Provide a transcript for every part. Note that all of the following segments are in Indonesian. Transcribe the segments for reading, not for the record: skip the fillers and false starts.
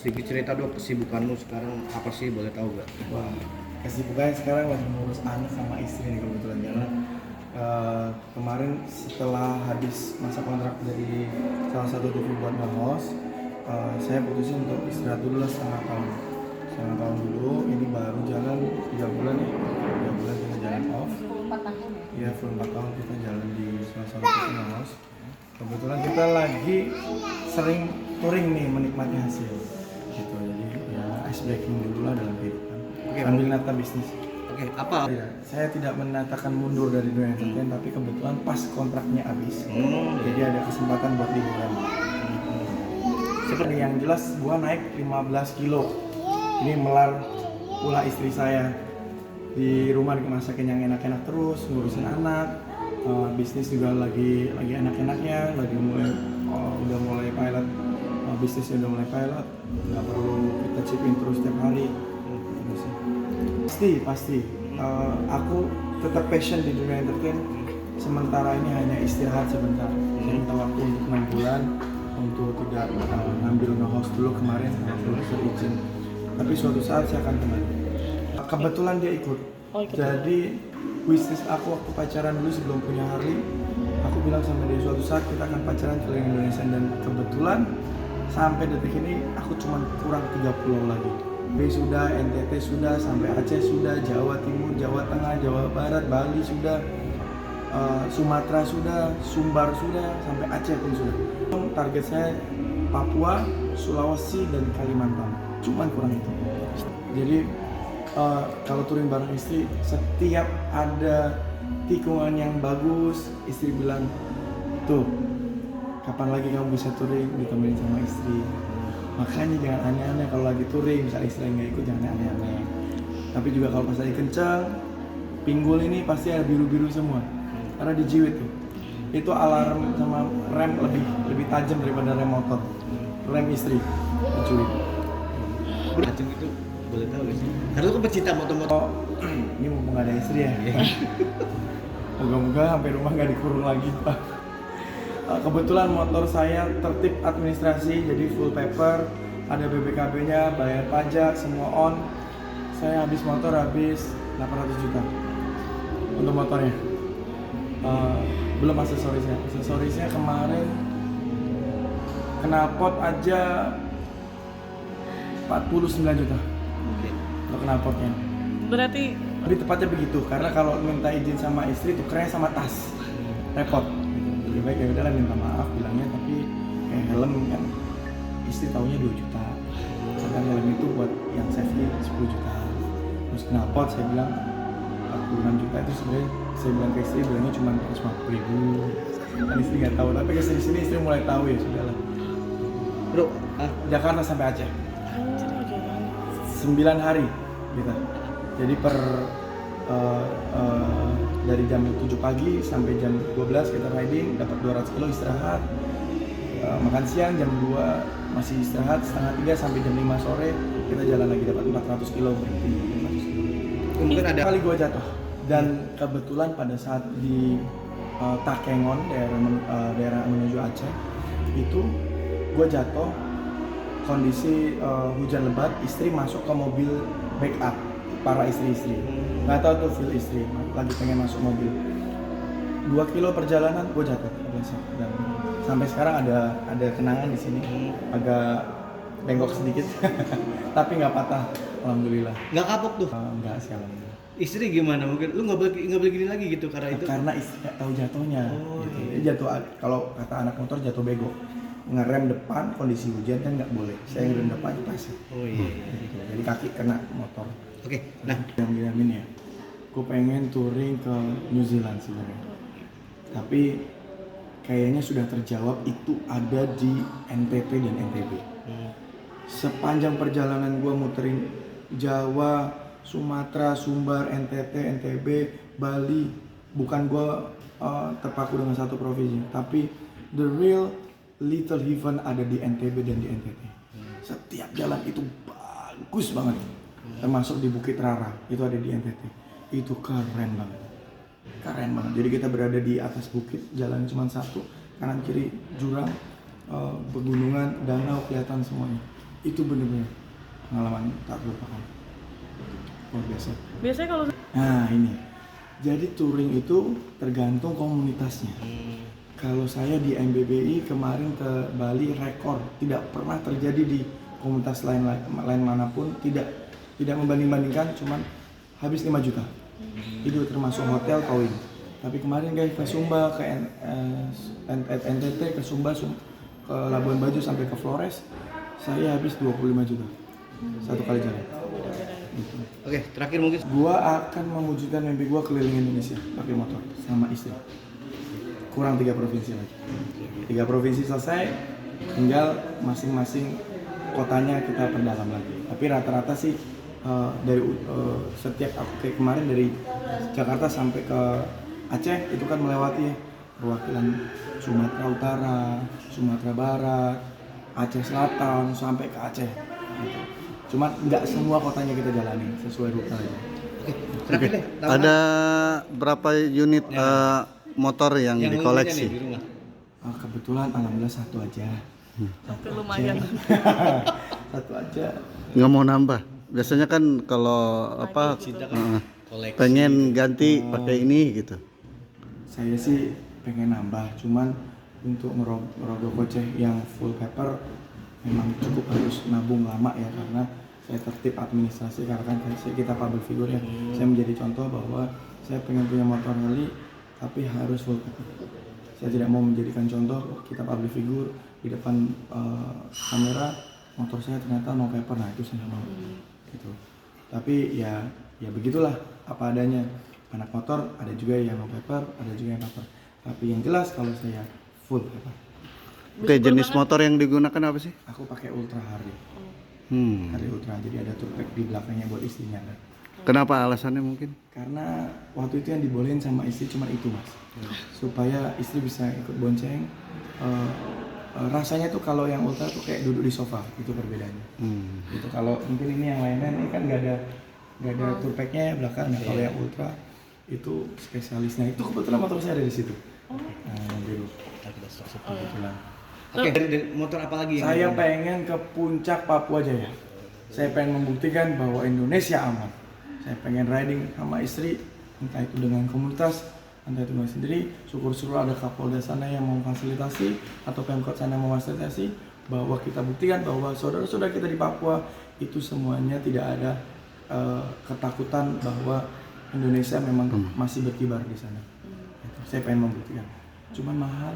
sedikit cerita dong kesibukanmu sekarang apa sih, boleh tahu gak? Wah, kesibukannya sekarang lagi ngurus anak sama istri nih kebetulan karena kemarin setelah habis masa kontrak dari salah satu TV buat nge-host, saya putusin untuk istirahat dulu lah setengah tahun dulu. Ini baru jalan 3 bulan ya, 3 bulan kita jalan off. 4 tahun ya? Iya, full 4 tahun kita jalan di salah satu TV nge-host. Kebetulan kita lagi sering touring nih, menikmati hasil gitu, jadi ya ice breaking dulu lah dalam kehidupan. Oke, Sambil nata bisnis. Oke, apa? Ya, saya tidak menatakan mundur dari dunia entertain, tapi kebetulan pas kontraknya habis. Jadi ada kesempatan buat liburan. Seperti yang jelas, gua naik 15 kilo. Ini melar pula istri saya. Di rumah dimasakin yang enak-enak terus, ngurusin anak. Bisnis juga lagi enak-enaknya, udah mulai pilot. Bisnisnya udah mulai pilot. Nggak perlu kita chipin terus setiap hari. Gitu sih. Pasti. Aku tetap passion di dunia entertain. Sementara ini hanya istirahat sebentar. Saya minta waktu untuk 6 bulan untuk tidak ngambil nge-host dulu kemarin, belum izin. Tapi suatu saat saya akan kembali. Kebetulan dia ikut. Jadi wishlist aku waktu pacaran dulu sebelum punya Harley, aku bilang sama dia suatu saat kita akan pacaran keliling Indonesia, dan kebetulan sampai detik ini aku cuma kurang 3 pulau lagi. B sudah, NTT sudah, sampai Aceh sudah, Jawa Timur, Jawa Tengah, Jawa Barat, Bali sudah, Sumatera sudah, Sumbar sudah, sampai Aceh pun sudah. Target saya Papua, Sulawesi, dan Kalimantan. Cuman kurang itu. Jadi kalau touring bareng istri, setiap ada tikungan yang bagus, istri bilang, tuh, kapan lagi kamu bisa touring ditemenin sama istri. Makanya jangan aneh-aneh kalau lagi touring, misalnya istri nggak ikut jangan aneh-aneh. Tapi juga kalau pas lagi kencang, pinggul ini pasti ada biru-biru semua, karena dijiwit tuh. Itu alarm sama rem lebih tajam daripada rem motor. Rem istri dijiwit. Beracun itu boleh tahu gak sih? Karena lu kan pecinta motor-motor. Ini mumpung nggak ada istri ya. Moga-moga sampai rumah nggak dikurung lagi, Pak. Kebetulan motor saya tertib administrasi, jadi full paper, ada BPKB-nya, bayar pajak, semua on. Saya habis motor habis 800 juta untuk motornya. Belum aksesorisnya kemarin knalpot aja 49 juta untuk knalpotnya. Berarti Lebih tepatnya begitu, karena kalau minta izin sama istri tukernya sama tas, repot. Lebih baik ya udahlah minta maaf bilangnya, tapi kayak helm kan istri taunya 2 juta, sedangkan helm itu buat yang safety 10 juta. Terus knalpot saya bilang 46 juta, itu sebenarnya saya bilang ke istri bilangnya cuma 150.000. Kan istri nggak tahu, tapi kesini sini istri mulai tahu, ya sudahlah. Bro, Jakarta sampai Aceh 9 hari gitu. Jadi dari jam 7 pagi sampai jam 12 kita riding, dapat 200 kilo istirahat. Makan siang jam 2 masih istirahat, setengah 3 sampai jam 5 sore kita jalan lagi, dapat 400 kilo berhenti. 400 kilo. mungkin ada Kali gua jatuh, dan kebetulan pada saat di Takengon, daerah menuju Aceh itu gua jatuh, kondisi hujan lebat, istri masuk ke mobil backup para istri-istri. Nggak tahu tuh feel istri lagi pengen masuk mobil. 2 kilo perjalanan gue jatuh, dan sampai sekarang ada kenangan di sini, agak bengkok sedikit, tapi nggak patah, alhamdulillah. nggak kapok tuh. Nggak sih, alhamdulillah. Istri gimana? Mungkin lu nggak boleh gini lagi gitu karena itu. Karena istri nggak tahu jatuhnya. Oh, Gitu. iya. Dia jatuh, kalau kata anak motor jatuh bego. Ngerem depan, kondisi hujan kan nggak boleh. Saya ngerem depan itu pasir. Oh iya. Gitu. Jadi kaki kena motor. Oke, nah Diamin ya, gue pengen touring ke New Zealand sebenarnya, tapi kayaknya sudah terjawab itu ada di NTT dan NTB. Sepanjang perjalanan gue muterin Jawa, Sumatera, Sumbar, NTT, NTB, Bali, bukan gue terpaku dengan satu provinsi, tapi the real little heaven ada di NTB dan di NTT. Setiap jalan itu bagus banget. Termasuk di Bukit Rara, itu ada di NTT. Itu keren banget. Jadi kita berada di atas bukit, jalan cuma satu, kanan kiri jurang, pegunungan, danau kelihatan semuanya. Itu bener-bener pengalaman tak terlupakan, luar biasa. Biasanya kalau Nah ini, jadi touring itu tergantung komunitasnya. Kalau saya di MBBI kemarin ke Bali rekor, tidak pernah terjadi di komunitas lain manapun, tidak membanding-bandingkan, cuman habis 5 juta. Itu termasuk hotel kawin. Tapi kemarin guys ke Sumba, ke NTT, ke Sumba, ke Labuan Bajo sampai ke Flores, saya habis 25 juta satu kali jalan. Gitu. Oke, terakhir mungkin Gua akan mewujudkan mimpi gua keliling Indonesia pakai motor sama istri. Kurang 3 provinsi lagi. 3 provinsi selesai, tinggal masing-masing kotanya kita perdalam lagi. Tapi rata-rata sih dari setiap aku kayak kemarin dari Jakarta sampai ke Aceh itu kan melewati perwakilan Sumatera Utara, Sumatera Barat, Aceh Selatan sampai ke Aceh. Gitu. Cuma nggak semua kotanya kita jalani sesuai rute aja. terakhir deh. Ada berapa unit motor yang yang dikoleksi? di rumah. Kebetulan alhamdulillah satu aja. Oke, lumayan. Satu aja. Nggak mau nambah. Biasanya kan kalau apa Cinta kan koleksi. pengen ganti pakai ini gitu. Saya sih pengen nambah, cuman untuk merogoh kocek yang full paper memang cukup harus nabung lama ya, karena saya tertib administrasi karena kan kita public figure ya. Saya menjadi contoh bahwa saya pengen punya motor rally tapi harus full paper. Saya tidak mau menjadikan contoh kita public figure di depan kamera motor saya ternyata no paper, nah itu saya nggak mau gitu. Tapi ya begitulah apa adanya. Anak motor ada juga yang no paper, ada juga yang paper. Tapi yang jelas kalau saya full paper. Oke, jenis motor yang digunakan apa sih? Aku pakai Ultra Harley. Harley Ultra, jadi ada tour pack di belakangnya buat istrinya kan. Kenapa alasannya mungkin? Karena waktu itu yang dibolehin sama istri cuma itu mas, supaya istri bisa ikut bonceng. Rasanya tuh kalau yang Ultra tuh kayak duduk di sofa, itu perbedaannya. Gitu. Kalau mungkin ini yang lainnya ini kan nggak ada tour packnya ya belakang. Nah, kalau yang Ultra itu spesialisnya, itu kebetulan motor saya ada di situ. Nah, mobil kebetulan. Oke, dari motor apa lagi yang Saya pengen ke puncak Papua Jaya. Saya pengen membuktikan bahwa Indonesia aman. Saya pengen riding sama istri, entah itu dengan komunitas, entah itu dengan sendiri. Syukur-syukur ada Kapolda sana yang memfasilitasi atau Pemkot sana yang memfasilitasi, bahwa kita buktikan bahwa saudara-saudara kita di Papua itu semuanya tidak ada ketakutan bahwa Indonesia memang masih berkibar di sana. Saya pengen membuktikan. Cuman mahal.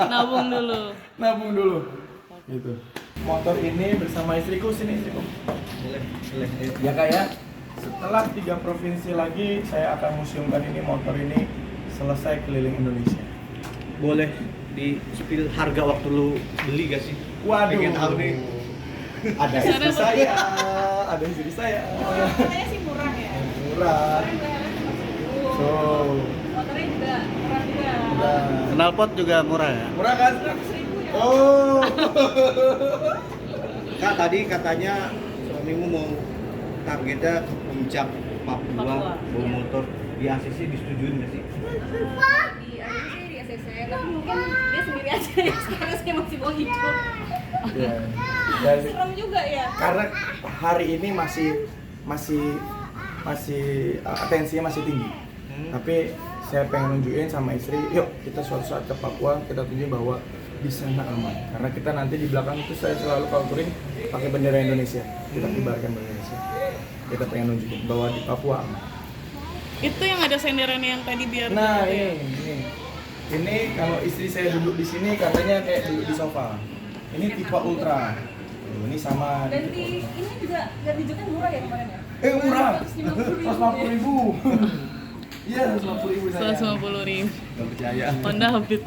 Nabung dulu. Gitu. Motor ini bersama istriku, sini istriku. boleh. Ya kak ya. Setelah 3 provinsi lagi saya akan museumkan ini, motor ini selesai keliling Indonesia. Boleh di spill harga waktu lu beli gak sih? Waduh. Pengen tahu nih. Ada istri saya. Ada istri saya. Motornya sih murah ya. Murah. So, Motornya juga murah juga. Knalpot juga murah ya? murah kan? 100.000 ya. Oh. Kak, tadi katanya suamimu mau targetnya ke puncak Papua, bawa motor di ACC, disetujuin gak sih? Di ada sih di ACC, tapi mungkin dia sendiri aja ya. Sekarang saya masih mau hidup. Ya. Dan Serem juga ya. karena hari ini masih atensinya masih tinggi. Tapi saya pengen nunjukin sama istri, yuk kita suatu saat ke Papua, kita tunjukin bahwa di sana aman. Karena kita nanti di belakang itu saya selalu kalau touring pakai bendera Indonesia, kita kibarkan bendera Indonesia. Kita pengen nunjukin bahwa di Papua aman. Itu yang ada senderannya yang tadi biar. Nah ini kalau istri saya duduk di sini katanya kayak duduk di sofa. Ini tipe Ultra. Ini sama. Ganti ini juga ganti joknya murah ya kemarin ya? Murah. 150.000. 150.000. Iya, 150.000 saya. 150.000. Gak percaya. Honda Habit.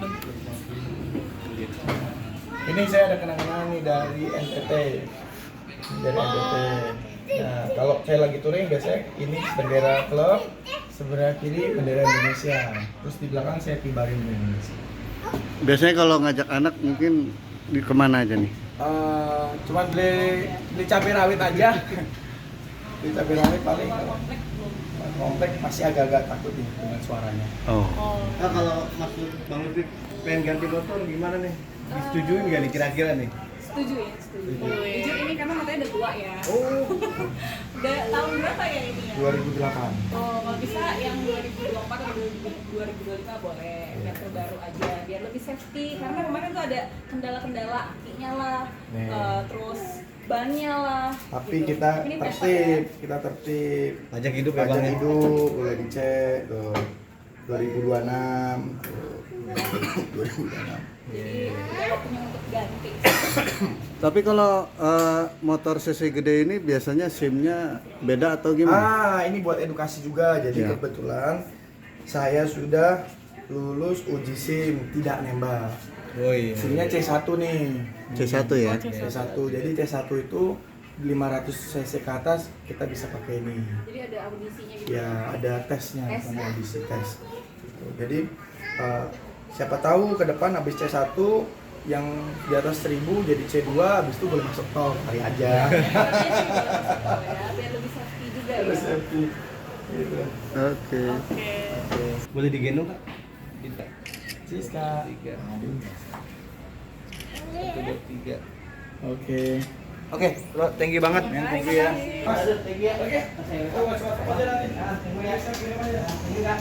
Ini saya ada kenang-kenangan nih dari NTT. Dari NTT. Nah, kalau saya lagi touring biasanya ini bendera klub, sebelah kiri bendera Indonesia. Terus di belakang saya kibarin bendera Indonesia. Biasanya kalau ngajak anak mungkin di kemana aja nih? Cuman beli cabai rawit aja. Beli cabai rawit paling komplek masih agak-agak takut nih dengan suaranya. Oh. Kak, kalau maksud Bang Lutfi pengen ganti motor gimana nih? Disetujuin gak nih kira-kira nih? Setuju ya, setuju. Oh, iya. Jujur ini karena matanya udah tua ya. Oh, Udah tahun berapa ya ini ya? 2008. Oh, kalau bisa yang 2024 atau 2025 boleh, yang terbaru aja biar lebih safety. Karena kemarin tuh ada kendala-kendala akinya lah, Nih. terus bannya lah. Tapi gitu. kita Ini Tesla tertib, kita tertib. Pajak hidup ya Pajak bang ya? hidup boleh dicek tuh 2026 tuh 2026. Jadi udah waktunya untuk ganti. Tapi kalau motor cc gede ini biasanya SIM-nya beda atau gimana? Ini buat edukasi juga. Jadi Ya. kebetulan saya sudah lulus uji SIM tidak nembak. Oh iya. SIM-nya C1 nih. C1 ya? C1. Jadi C1 itu 500 cc ke atas kita bisa pakai ini. Jadi ada audisinya gitu. Ya ada tesnya, Tes. bukan audisi tes. Gitu. Jadi siapa tahu ke depan habis C1 yang di atas 1000 jadi C2, habis itu boleh masuk tol kali aja. Biar lebih safety juga Terus ya. safety. Gitu. Oke. Oke. Boleh digendong kak? Kita. Cheers, Kak. 3. 1, 2, 3. Oke. Oke, bro, thank you banget. Thank you ya. Mas, thank you ya. Oke. Oh, cepat aja nanti. Thank you ya. Thank you, Kak.